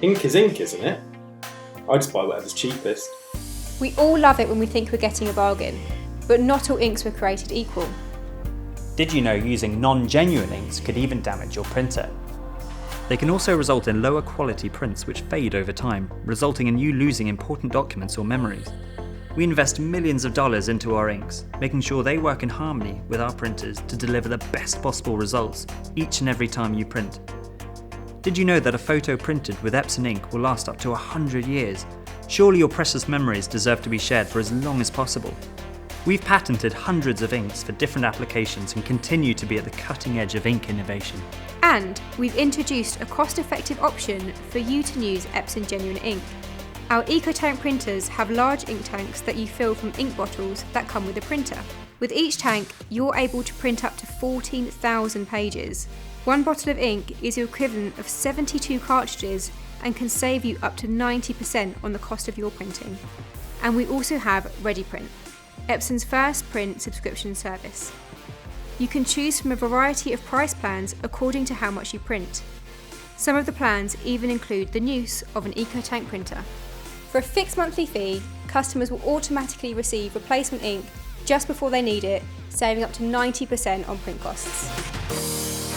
Ink is ink, isn't it? I just buy whatever's cheapest. We all love it when we think we're getting a bargain, but not all inks were created equal. Did you know using non-genuine inks could even damage your printer? They can also result in lower quality prints which fade over time, resulting in you losing important documents or memories. We invest millions of dollars into our inks, making sure they work in harmony with our printers to deliver the best possible results each and every time you print. Did you know that a photo printed with Epson ink will last up to 100 years? Surely your precious memories deserve to be shared for as long as possible. We've patented hundreds of inks for different applications and continue to be at the cutting edge of ink innovation. And we've introduced a cost-effective option for you to use Epson Genuine Ink. Our EcoTank printers have large ink tanks that you fill from ink bottles that come with the printer. With each tank, you're able to print up to 14,000 pages. One bottle of ink is the equivalent of 72 cartridges and can save you up to 90% on the cost of your printing. And we also have ReadyPrint, Epson's first print subscription service. You can choose from a variety of price plans according to how much you print. Some of the plans even include the use of an EcoTank printer. For a fixed monthly fee, customers will automatically receive replacement ink just before they need it, saving up to 90% on print costs.